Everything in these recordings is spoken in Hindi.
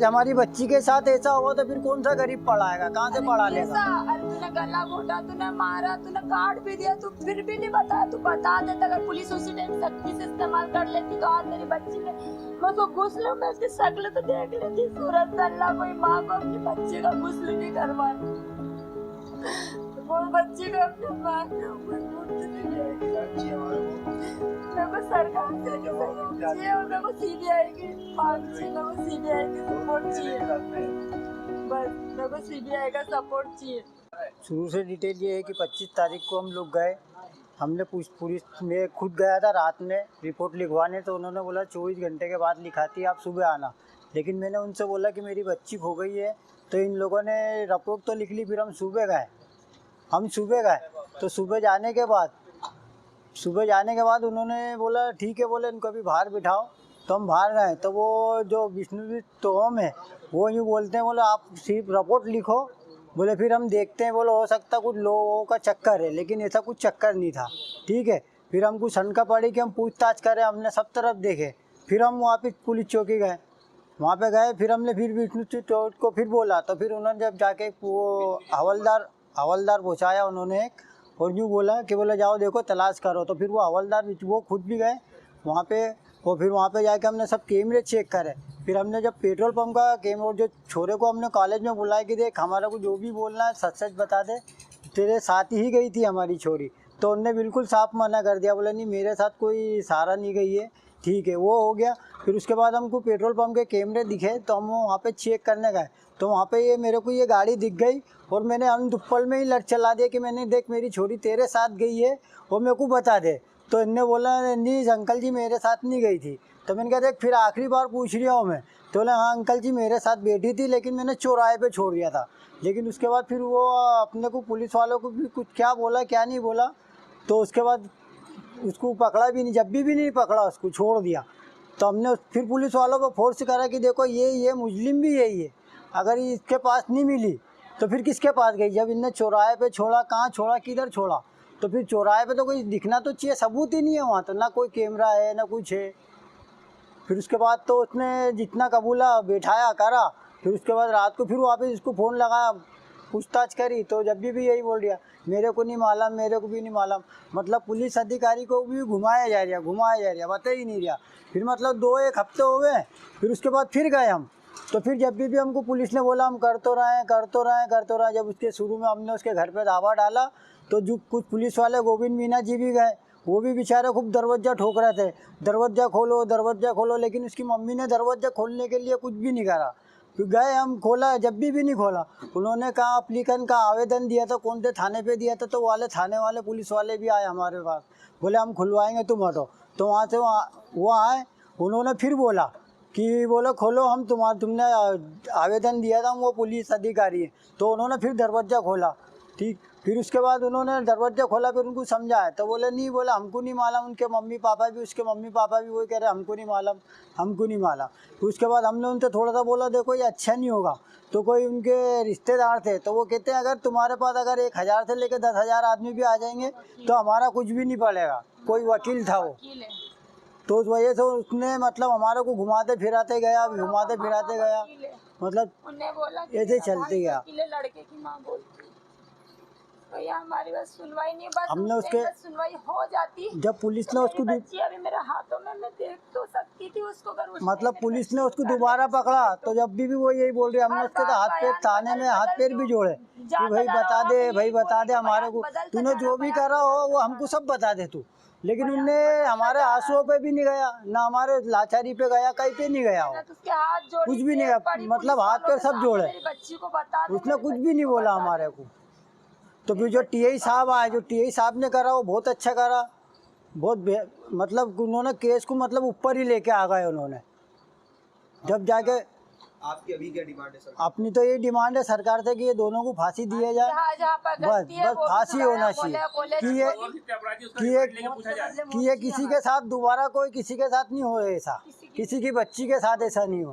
आज हमारी बच्ची के साथ ऐसा हुआ तो फिर कौन सा गरीब पढ़ाएगा, कहाँ से पढ़ा लेगा। अरे तूने गला घोटा, तूने मारा, तूने काट भी दिया, तू फिर भी नहीं बताया। तू बता देता, अगर पुलिस उसी टाइम सख्ती से इस्तेमाल कर लेती तो आज मेरी बच्ची ने, मैं उसको गुस्ल में उसकी शक्ल तो देख लेती। सूरत अल्लाह कोई माँ को अपनी बच्ची का गुस्ल नहीं करवाती, वो बच्ची को अपने माँ के ऊपर सरकार से चाहिए और मेरे को सीबीआई की मांग चाहिए, मेरे को सीबीआई की सपोर्ट चाहिए, बस मेरे को सीबीआई का सपोर्ट चाहिए। शुरू से डिटेल ये है कि 25 तारीख को हम लोग गए, हमने पुलिस में खुद गया था रात में रिपोर्ट लिखवाने, तो उन्होंने बोला 24 घंटे के बाद लिखाती आप सुबह आना। लेकिन मैंने उनसे बोला कि मेरी बच्ची खो गई है, तो इन लोगों ने रिपोर्ट तो लिख ली। फिर हम सुबह गए तो सुबह जाने के बाद उन्होंने बोला ठीक है, बोले इनको अभी बाहर बिठाओ। तो हम बाहर गए तो वो जो विष्णुजीत तोहम है वो यूँ बोलते हैं, बोले आप सिर्फ रिपोर्ट लिखो, बोले फिर हम देखते हैं, बोले हो सकता कुछ लोगों का चक्कर है, लेकिन ऐसा कुछ चक्कर नहीं था। ठीक है, फिर हमको शंका पड़ी कि हम पूछताछ करें, हमने सब तरफ देखे। फिर हम वहाँ पे पुलिस चौकी गए, वहाँ पे गए, फिर हमने फिर विष्णुजीत को फिर बोला, तो फिर उन्होंने जब जाके वो हवलदार पहुँचाया उन्होंने एक, और यूँ बोला कि बोले जाओ देखो तलाश करो। तो फिर वो हवलदार वो खुद भी गए वहाँ पे, और फिर वहाँ पे जाके हमने सब कैमरे चेक करे। फिर हमने जब पेट्रोल पंप का कैमरा, और जो छोरे को हमने कॉलेज में बुलाया कि देख हमारा को जो भी बोलना है सच सच बता दे, तेरे साथ ही गई थी हमारी छोरी। तो उनने बिल्कुल साफ मना कर दिया, बोला नहीं मेरे साथ कोई सहारा नहीं गई है। ठीक है, वो हो गया। फिर उसके बाद हमको पेट्रोल पंप के कैमरे दिखे, तो हम वहाँ पे चेक करने गए, तो वहाँ पे ये मेरे को ये गाड़ी दिख गई, और मैंने अनदुप्पल में ही लट चला दिया कि मैंने देख मेरी छोरी तेरे साथ गई है और मेरे को बता दे। तो इनने बोला नहीं अंकल जी मेरे साथ नहीं गई थी। तो मैंने कहा देख फिर आखिरी बार पूछ रहा हूँ मैं। तो बोला हाँ अंकल जी मेरे साथ बैठी थी, लेकिन मैंने चौराहे पे छोड़ दिया था। लेकिन उसके बाद फिर वो अपने को पुलिस वालों को भी कुछ क्या बोला क्या नहीं बोला, तो उसके बाद उसको पकड़ा भी नहीं, जब भी नहीं पकड़ा, उसको छोड़ दिया। तो हमने फिर पुलिस वालों को फोर्स करा कि देखो ये मुस्लिम भी यही है, अगर इसके पास नहीं मिली तो फिर किसके पास गई। जब इनने चौराहे पे छोड़ा, कहाँ छोड़ा, किधर छोड़ा, तो फिर चौराहे पे तो कोई दिखना तो चाहिए, सबूत ही नहीं है वहाँ, तो ना कोई कैमरा है ना कुछ है। फिर उसके बाद तो उसने जितना कबूला बैठाया करा। फिर उसके बाद रात को फिर वापस इसको फ़ोन लगाया, पूछताछ करी, तो जब भी यही बोल दिया मेरे को नहीं मालूम, मेरे को भी नहीं मालूम। मतलब पुलिस अधिकारी को भी घुमाया जा रहा, बता ही नहीं रहा। फिर मतलब 2-1 हफ्ते हो गए। फिर उसके बाद फिर गए हम, तो फिर जब भी हमको पुलिस ने बोला हम कर तो रहे। जब उसके शुरू में हमने उसके घर पे दावा डाला, तो जो कुछ पुलिस वाले गोविंद मीना जी भी गए, वो भी बेचारे खूब दरवाज़ा ठोक रहे थे, दरवाज़ा खोलो, लेकिन उसकी मम्मी ने दरवाज़ा खोलने के लिए कुछ भी नहीं करा। फिर गए हम, खोला, जब भी नहीं खोला। उन्होंने कहा एप्लीकेंट का आवेदन दिया था, कौन से थाने पे दिया था, तो वाले थाने वाले पुलिस वाले भी आए हमारे पास, बोले हम खुलवाएंगे तुम हटो। तो वहाँ से वो आए, उन्होंने फिर बोला कि बोलो खोलो, हम तुमने आवेदन दिया था, वो पुलिस अधिकारी है। तो उन्होंने फिर दरवाज़ा खोला। ठीक, फिर उसके बाद उन्होंने दरवाज़ा खोला, फिर उनको समझाया, तो बोले नहीं, बोला हमको नहीं मालूम। उनके मम्मी पापा भी वही कह रहे हमको नहीं मालूम। फिर उसके बाद हमने उनसे थोड़ा सा बोला देखो ये अच्छा नहीं होगा। तो कोई उनके रिश्तेदार थे, तो वो कहते हैं अगर तुम्हारे पास अगर 1000 से लेकर 10,000 आदमी भी आ जाएंगे तो हमारा कुछ भी नहीं पड़ेगा। कोई वकील था वो, तो उस वजह से उसने मतलब हमारे को घुमाते फिराते गया, मतलब ऐसे चलते गया। लड़के की माँ बोलती भैया हमारी बात सुनवाई नहीं, बस हमने उसके सुनवाई हो जाती। जब पुलिस ने उसको अभी मेरे हाथों में, मैं देख तो सकती थी उसको, मतलब पुलिस ने उसको दोबारा पकड़ा, तो जब भी वो यही बोल रही, हमने उसके तो हाथ पैर थाने में हाथ पैर भी जोड़े कि भाई बता दे हमारे को, तूने जो भी करा हो वो हमको सब बता दे तू। लेकिन उनने हमारे आंसुओं पे भी नहीं गया, ना हमारे लाचारी पे गया, कहीं पे नहीं गया, कुछ भी नहीं गया, मतलब हाथ पैर सब जोड़े, उसने कुछ भी नहीं बोला हमारे को। तो फिर जो टीआई साहब आए, जो टीआई साहब ने करा वो बहुत अच्छा करा, मतलब उन्होंने केस को मतलब ऊपर ही लेके आ गए उन्होंने। जब जाके आपकी अभी क्या डिमांड है सर? अपनी तो ये डिमांड है सरकार से कि ये दोनों को फांसी दिया जाए, बस फांसी होना चाहिए कि ये किसी के साथ दोबारा कोई किसी के साथ नहीं हो, ऐसा किसी की बच्ची के साथ ऐसा नहीं हो।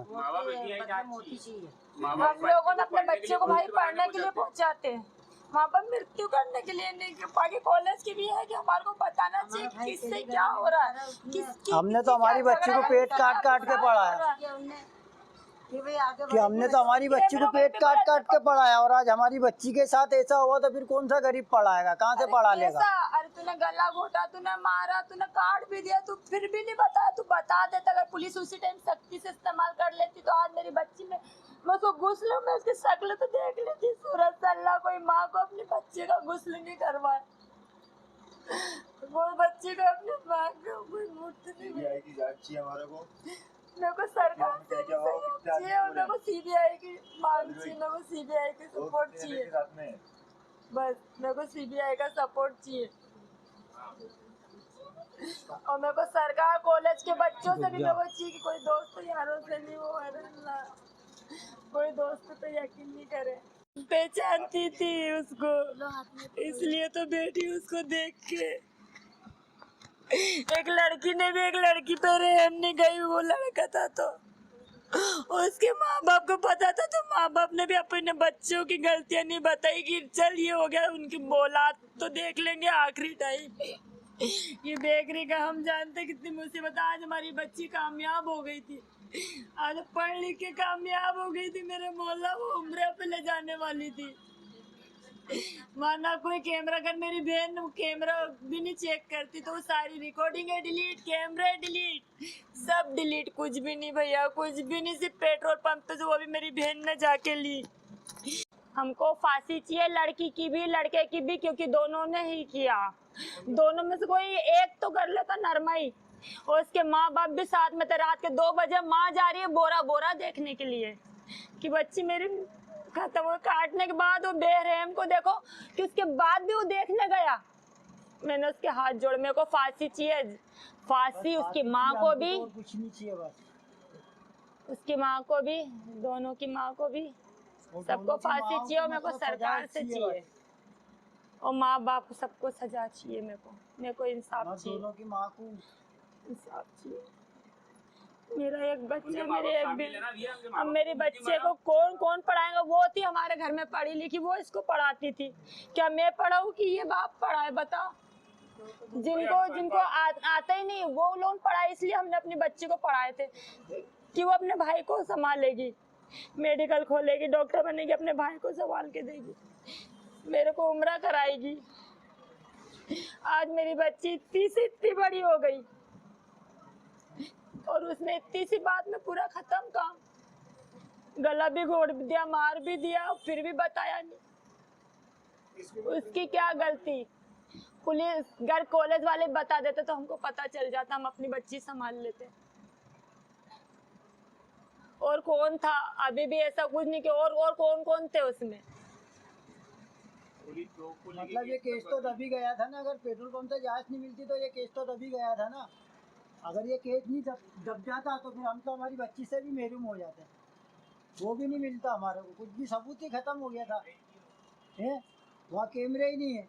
हम लोगों ने अपने बच्चे को भाई पढ़ने के लिए पहुँचाते हैं, वहाँ पर मृत्यु करने के लिए नहीं, बाकी कॉलेज की भी है कि हमारे को बताना चाहिए किससे क्या हो रहा है। हमने तो हमारी बच्ची को पेट काट के पढ़ाया। कि हमने तो हमारी बच्ची को पेट काट काट के पढ़ाया और आज हमारी बच्ची के साथ ऐसा हुआ तो फिर कौन सा गरीब पढ़ाएगा, कहाँ से पढ़ा लेगा। अरे तूने गला घोटा, तूने मारा, तूने काट भी दिया, तू फिर भी नहीं बताया। तू बता देता, अगर पुलिस उसी टाइम सख्ती से इस्तेमाल कर लेती तो आज मेरी बच्ची में मैं उसको गुस्ल में उसकी शक्ल तो देख लेती। सूरज से अल्लाह कोई माँ को अपने बच्चे का गुस्ल नहीं करवाए, वो बच्चे को अपने माँ को कोई मुफ्त नहीं। सीबीआई की जांच चाहिए हमारे को, मेरे को सरकार से सहयोग चाहिए और मेरे को सीबीआई की मांग चाहिए, मेरे को सीबीआई की सपोर्ट चाहिए। बस मेरे को सीबीआई का सपोर्ट चाहिए और मेरे को सरकार कॉलेज के बच्चों से भी मेरे को चाहिए कि कोई दोस्त यारों से नहीं वो कोई दोस्त तो यकीन नहीं करे। पहचानती थी उसको, इसलिए तो बेटी उसको देख के एक लड़की ने भी एक लड़की पे रहम नहीं गई, वो लड़का था तो उसके माँ बाप को पता था तो माँ बाप ने भी अपने बच्चों की गलतियां नहीं बताई कि चल ये हो गया, उनकी औलाद तो देख लेंगे आखिरी टाइम। ये बेकरी का हम जानते कितनी मुसीबत। आज हमारी बच्ची कामयाब हो गई थी, आज पढ़ लिख के कामयाब हो गई थी। मेरे मोहल्ला वो उम्र पे ले जाने वाली थी, माना कोई कैमरा, अगर मेरी बहन कैमरा भी नहीं चेक करती तो वो सारी रिकॉर्डिंग है डिलीट, कैमरा डिलीट, सब डिलीट, कुछ भी नहीं भैया, कुछ भी नहीं। सिर्फ पेट्रोल पंप पे जो वो भी मेरी बहन ने जाके ली। हमको फांसी चाहिए, लड़की की भी लड़के की भी, क्योंकि दोनों ने ही किया। दोनों में से कोई एक तो कर लेता नरमाई। और उसके माँ बाप भी साथ में थे। रात के 2 बजे माँ जा रही है बोरा बोरा देखने के लिए कि बच्ची मेरी खत्म हो। काटने के बाद वो बेरहम को देखो कि उसके बाद भी वो देखने गया। मैंने उसके हाथ जोड़, मेरे को फांसी चाहिए, फांसी उसकी माँ को भी, कुछ नहीं चाहिए, बस उसकी माँ को भी, दोनों की माँ को भी, सबको फांसी चाहिए और मेरे को सरकार से चाहिए और माँ बाप को सबको सजा चाहिए। मेरे को इंसाफ चाहिए, दोनों की माँ को इंसाफ चाहिए। मेरा एक बच्चा, मेरे एक बेटी, अब मेरे बच्चे को कौन कौन पढ़ाएगा। वो थी हमारे घर में पढ़ी लिखी, वो इसको पढ़ाती थी। क्या मैं पढ़ाऊँ कि ये बाप पढ़ाए, बताओ। जिनको आता ही नहीं वो लोग पढ़ाए, इसलिए हमने अपने बच्चे को पढ़ाए थे कि वो अपने भाई को संभालेगी, मेडिकल खोलेगी, डॉक्टर बनेगी, अपने भाई को संभाल के देगी, मेरे को उम्र कराएगी। आज मेरी बच्ची इतनी से इतनी बड़ी हो गई और उसने इतनी सी बात में पूरा खत्म काम। गला भी घोट दिया, मार भी दिया, फिर भी बताया नहीं। उसकी क्या गलती। पुलिस घर कॉलेज वाले बता देते तो हमको पता चल जाता, हम अपनी बच्ची संभाल लेते। और कौन था, अभी भी ऐसा कुछ नहीं कि और कौन कौन थे उसमें। मतलब ये केस तो दबी गया था ना, अगर पेट्रोल पंप से जांच नहीं मिलती तो ये केस तो दबी गया था ना। अगर ये केस नहीं दब जाता तो फिर हम तो हमारी बच्ची से भी महरूम हो जाते, वो भी नहीं मिलता हमारे को, कुछ भी सबूत ही खत्म हो गया था। है वहाँ कैमरे ही नहीं है।